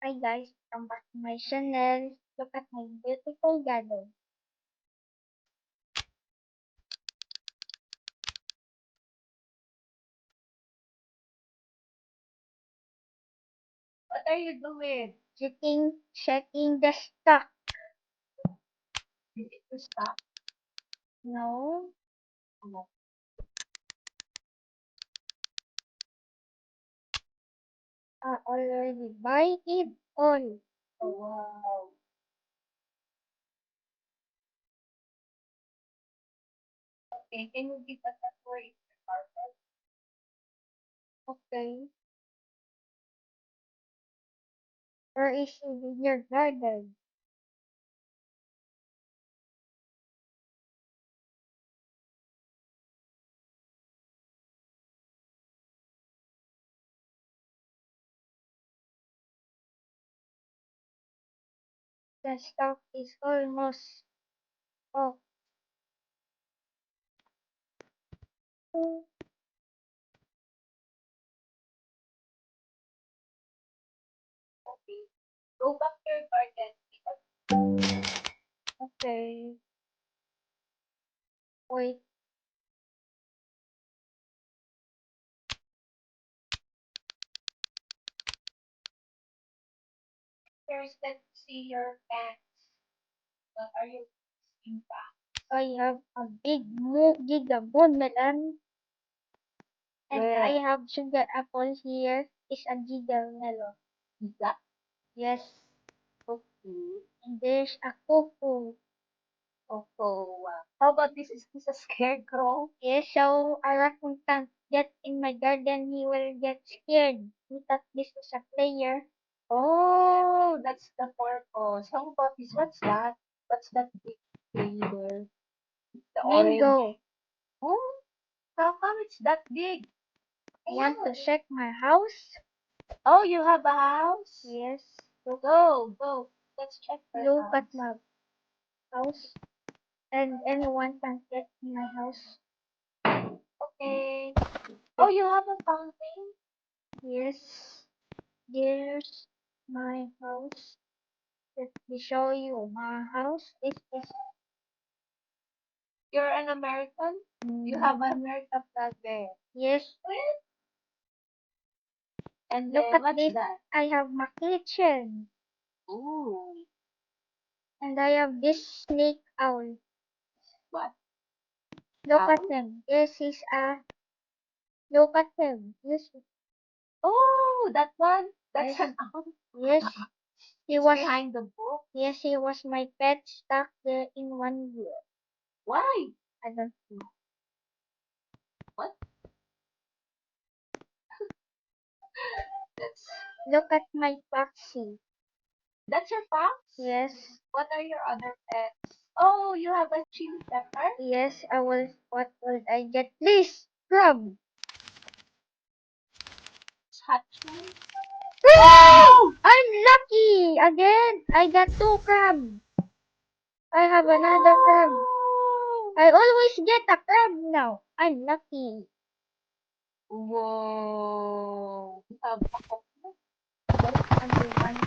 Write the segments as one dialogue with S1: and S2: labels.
S1: Hi guys, welcome back to my channel. Look at my beautiful garden.
S2: What are you doing?
S1: Checking the stock.
S2: You need to stop.
S1: No,
S2: Oh,
S1: I already buy it all.
S2: wow. Okay, can you give us a tour in your garden?
S1: Okay, where is it in your garden? The stock is almost off.
S2: Okay. Go back to your garden.
S1: Okay, wait.
S2: First, let's see your plants. What are you using back?
S1: I have a giga melon, and I
S2: Where?
S1: have sugar apple here. Is a giga melon.
S2: Is that
S1: Yes,
S2: okay?
S1: and there's a cocoa.
S2: Oh, wow. How about this? Is this a scarecrow?
S1: Yes, so a raccoon can't get in my garden. He will get scared. He thought this is a player.
S2: Oh, that's the purpose. How about this? What's that? What's that big thing there? The orange.
S1: Mango.
S2: Oh, how come it's that big?
S1: Want to check my house?
S2: Oh, you have a house?
S1: Yes.
S2: Go. Let's check your
S1: Look at
S2: house.
S1: my house. And anyone can get in my house.
S2: Okay. Oh, you have a fountain?
S1: Yes. There's my house. Let me show you my house. This is
S2: You're an American? You have an American flag there.
S1: yes.
S2: And
S1: Look
S2: then
S1: at
S2: what's
S1: this.
S2: that?
S1: I have my kitchen.
S2: Ooh,
S1: And I have this snake owl.
S2: what?
S1: Look at
S2: Owl?
S1: them. This is a look at them. Yes,
S2: Oh, that one? That's
S1: yes,
S2: an owl.
S1: yes. He
S2: It's
S1: was
S2: behind the book.
S1: yes, he was my pet stuck there in one year.
S2: Why?
S1: I don't know.
S2: What? That's
S1: Look at my foxy.
S2: that's your fox?
S1: Yes,
S2: What are your other pets? Oh, you have a chili pepper?
S1: yes. I will. What will I get? Please, crab.
S2: Hatchling?
S1: Ah!
S2: Oh!
S1: I'm lucky again. I got two crab. I have another crab.
S2: Oh!
S1: I always get a crab now. I'm lucky.
S2: Whoa! You have a coconut?
S1: Only one.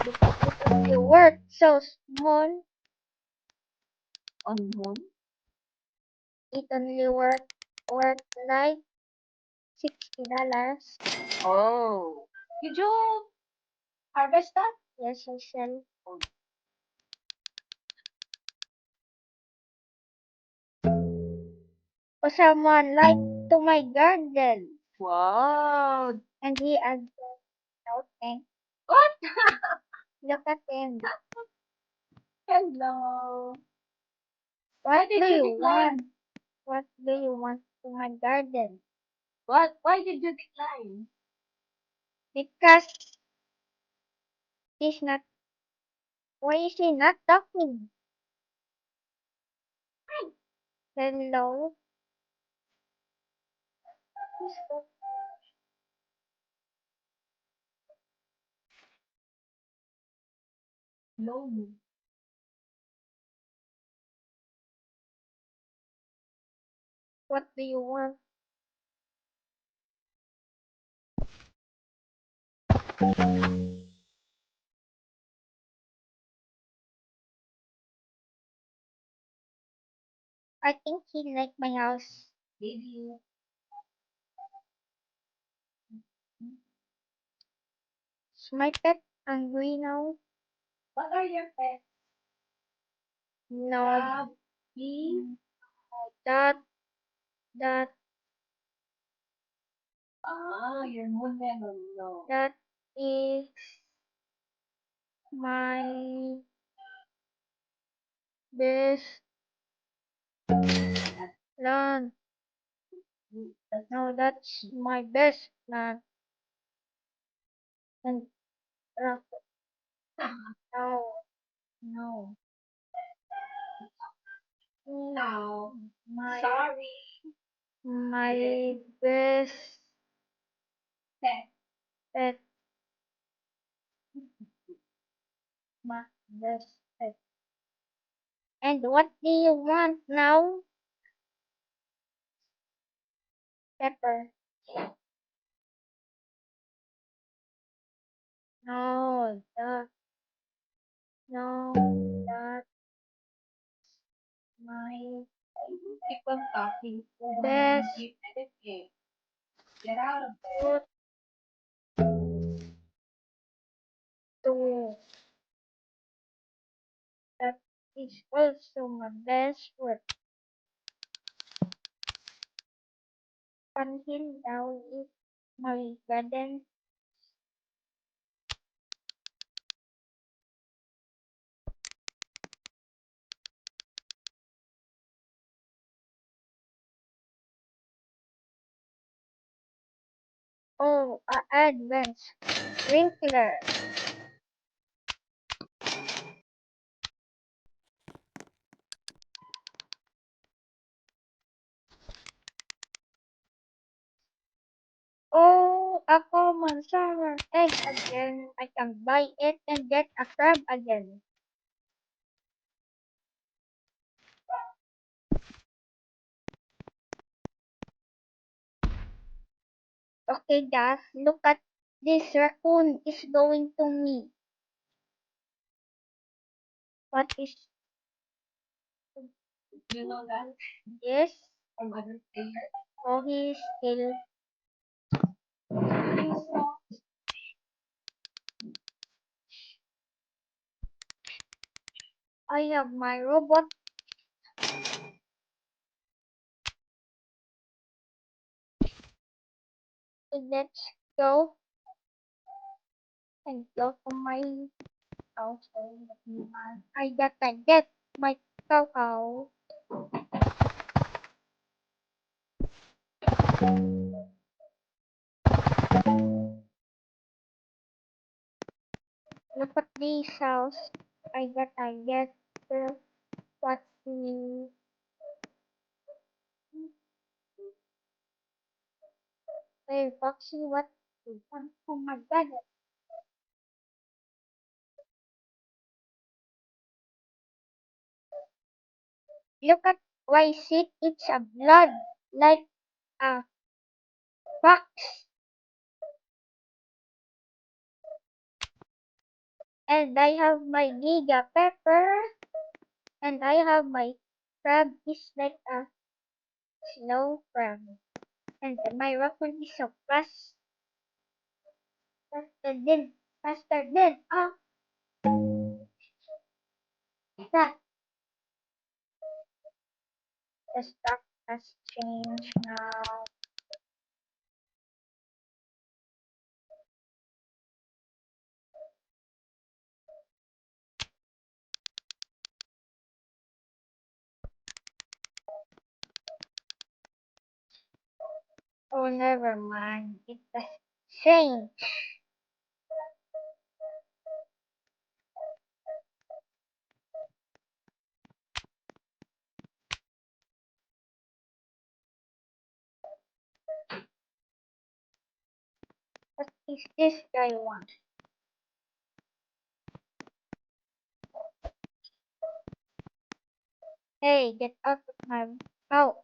S1: It only worth so small.
S2: On moon?
S1: It only worth like $60.
S2: Oh. Did you harvest that?
S1: Yes, I sell.
S2: Oh,
S1: Or someone like to my garden.
S2: wow.
S1: And he adds nothing.
S2: What?
S1: Look at him.
S2: Hello.
S1: What
S2: Why
S1: do
S2: did you
S1: you want?
S2: decline?
S1: What do you want to my garden?
S2: What? Why did you decline?
S1: Because he's not. Why is he not talking? Hello.
S2: No.
S1: What do you want? I think he like my house.
S2: Maybe.
S1: Is my pet hungry now?
S2: What are your pets?
S1: No.
S2: Crab, bee?
S1: That that
S2: Ah, your moon melon. No.
S1: that is my best plan.
S2: That's
S1: No, that's my best plan. And uh, no, no.
S2: no.
S1: My
S2: Sorry.
S1: my best
S2: Pet.
S1: pet. My best pet. And what do you want now? Pepper. No, no, that's my
S2: Keep on talking.
S1: best
S2: You edit it. Get out of there.
S1: food too. That is also my best food. Until now is my garden. Oh, advanced sprinkler. Oh, a common summer egg again. I can buy it and get a crab again. Okay, Dad, look at this raccoon is going to me. What is
S2: You know that
S1: this?
S2: from other players.
S1: Oh, he is still. I have my robot. Let's go and go to my house. I got to get my cow. Look at this house. I got to get what the hey Foxy, what the oh my god. Look at why sick it's a blood like a fox. And I have my giga pepper and I have my crab is like a slow crab. And my raccoon is so fast. Faster than that. The stuff has changed now. Oh, never mind. It has changed. What is this guy want? Hey, get out of my house.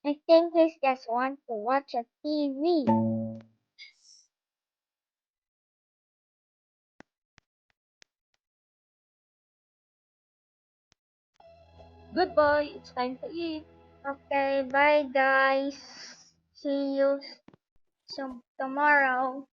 S1: I think he's just want to watch a TV.
S2: Good boy, it's time to eat.
S1: Okay, bye guys. See you tomorrow.